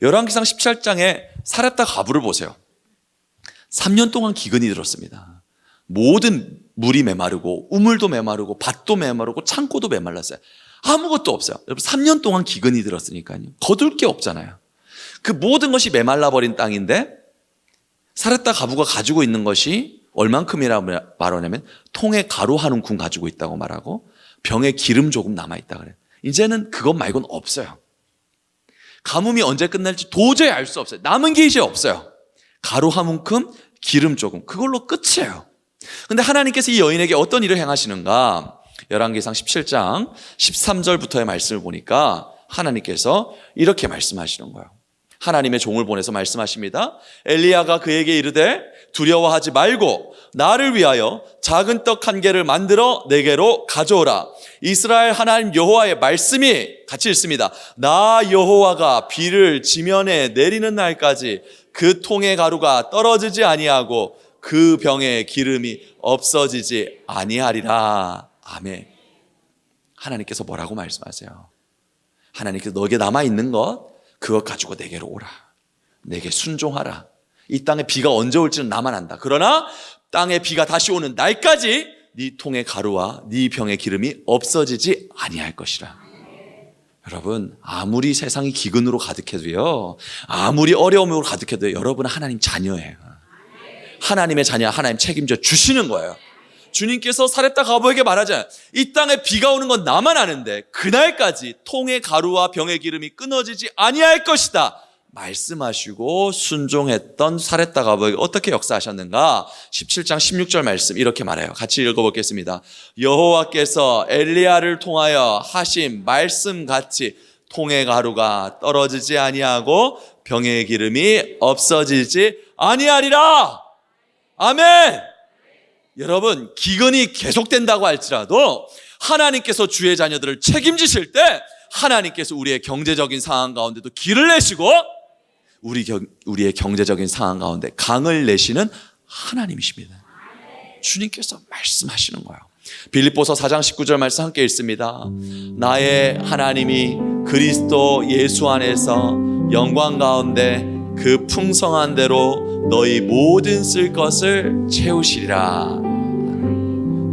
열왕기상 17장에 사렙다 가부를 보세요. 3년 동안 기근이 들었습니다. 모든 물이 메마르고 우물도 메마르고 밭도 메마르고 창고도 메말랐어요. 아무것도 없어요. 여러분 3년 동안 기근이 들었으니까요. 거둘 게 없잖아요. 그 모든 것이 메말라버린 땅인데 사렙다 가부가 가지고 있는 것이 얼만큼이라고 말하냐면 통에 가루 한 움큼 가지고 있다고 말하고 병에 기름 조금 남아있다 그래요. 이제는 그것 말고는 없어요. 가뭄이 언제 끝날지 도저히 알 수 없어요. 남은 게 이제 없어요. 가루 한 움큼 기름 조금 그걸로 끝이에요. 근데 하나님께서 이 여인에게 어떤 일을 행하시는가? 열왕기상 17장 13절부터의 말씀을 보니까 하나님께서 이렇게 말씀하시는 거예요. 하나님의 종을 보내서 말씀하십니다. 엘리야가 그에게 이르되 두려워하지 말고 나를 위하여 작은 떡 한 개를 만들어 내게로 가져오라. 이스라엘 하나님 여호와의 말씀이 같이 읽습니다. 나 여호와가 비를 지면에 내리는 날까지 그 통의 가루가 떨어지지 아니하고 그 병의 기름이 없어지지 아니하리라. 아멘. 하나님께서 뭐라고 말씀하세요? 하나님께서 너에게 남아있는 것 그것 가지고 내게로 오라. 내게 순종하라. 이 땅에 비가 언제 올지는 나만 안다. 그러나 땅에 비가 다시 오는 날까지 네 통의 가루와 네 병의 기름이 없어지지 아니할 것이라. 여러분 아무리 세상이 기근으로 가득해도요, 아무리 어려움으로 가득해도 여러분은 하나님 자녀예요. 하나님의 자녀, 하나님 책임져 주시는 거예요. 주님께서 사렙다 가부에게 말하잖아요. 이 땅에 비가 오는 건 나만 아는데 그날까지 통의 가루와 병의 기름이 끊어지지 아니할 것이다. 말씀하시고 순종했던 사렙다가 어떻게 역사하셨는가? 17장 16절 말씀 이렇게 말해요. 같이 읽어보겠습니다. 여호와께서 엘리야를 통하여 하신 말씀같이 통의 가루가 떨어지지 아니하고 병의 기름이 없어지지 아니하리라. 아멘. 여러분, 기근이 계속된다고 할지라도 하나님께서 주의 자녀들을 책임지실 때 하나님께서 우리의 경제적인 상황 가운데도 길을 내시고 우리의 경제적인 상황 가운데 강을 내시는 하나님이십니다. 주님께서 말씀하시는 거예요. 빌립보서 4장 19절 말씀 함께 읽습니다. 나의 하나님이 그리스도 예수 안에서 영광 가운데 그 풍성한 대로 너희 모든 쓸 것을 채우시리라.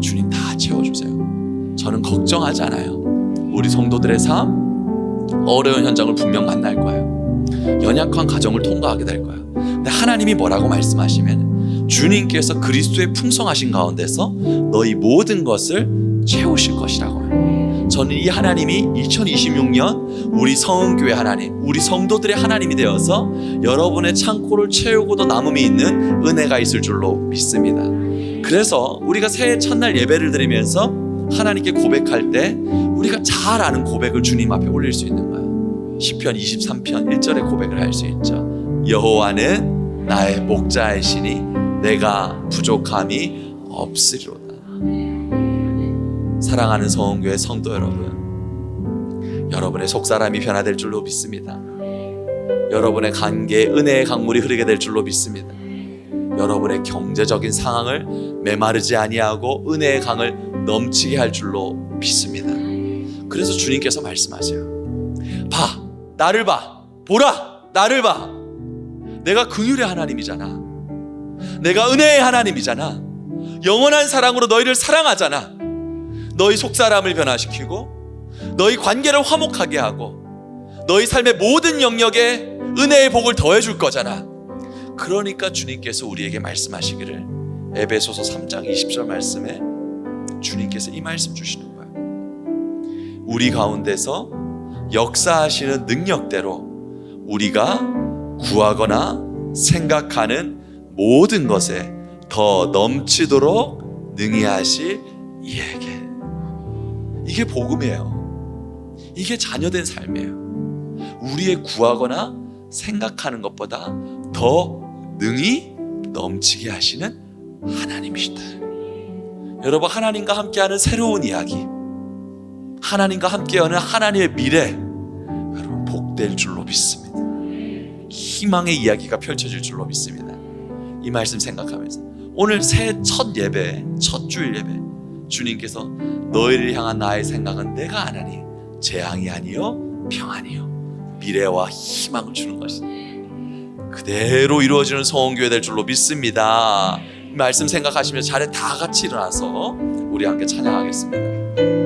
주님 다 채워주세요. 저는 걱정하지 않아요. 우리 성도들의 삶 어려운 현장을 분명 만날 거예요. 연약한 가정을 통과하게 될 거예요. 근데 하나님이 뭐라고 말씀하시면 주님께서 그리스도의 풍성하신 가운데서 너희 모든 것을 채우실 것이라고 해요. 저는 이 하나님이 2026년 우리 성은교회 하나님, 우리 성도들의 하나님이 되어서 여러분의 창고를 채우고도 남음이 있는 은혜가 있을 줄로 믿습니다. 그래서 우리가 새해 첫날 예배를 드리면서 하나님께 고백할 때 우리가 잘 아는 고백을 주님 앞에 올릴 수 있는 거예요. 시편 23편 1절의 고백을 할 수 있죠. 여호와는 나의 목자이시니 내가 부족함이 없으리로다. 사랑하는 성은교회 성도 여러분, 여러분의 속사람이 변화될 줄로 믿습니다. 여러분의 관계에 은혜의 강물이 흐르게 될 줄로 믿습니다. 여러분의 경제적인 상황을 메마르지 아니하고 은혜의 강을 넘치게 할 줄로 믿습니다. 그래서 주님께서 말씀하세요. 봐, 나를 봐, 보라, 나를 봐. 내가 긍휼의 하나님이잖아. 내가 은혜의 하나님이잖아. 영원한 사랑으로 너희를 사랑하잖아. 너희 속사람을 변화시키고 너희 관계를 화목하게 하고 너희 삶의 모든 영역에 은혜의 복을 더해줄 거잖아. 그러니까 주님께서 우리에게 말씀하시기를 에베소서 3장 20절 말씀에 주님께서 이 말씀 주시는 거예요. 우리 가운데서 역사하시는 능력대로 우리가 구하거나 생각하는 모든 것에 더 넘치도록 능히 하실 이에게. 이게 복음이에요. 이게 자녀된 삶이에요. 우리의 구하거나 생각하는 것보다 더 능히 넘치게 하시는 하나님이시다. 여러분, 하나님과 함께하는 새로운 이야기, 하나님과 함께하는 하나님의 미래, 여러분 복될 줄로 믿습니다. 희망의 이야기가 펼쳐질 줄로 믿습니다. 이 말씀 생각하면서 오늘 새해 첫 예배, 첫 주일 예배, 주님께서 너희를 향한 나의 생각은 내가 아나니 재앙이 아니요 평안이요 미래와 희망을 주는 것이다. 그대로 이루어지는 성원교회 될 줄로 믿습니다. 이 말씀 생각하시면 자리에 다 같이 일어나서 우리 함께 찬양하겠습니다.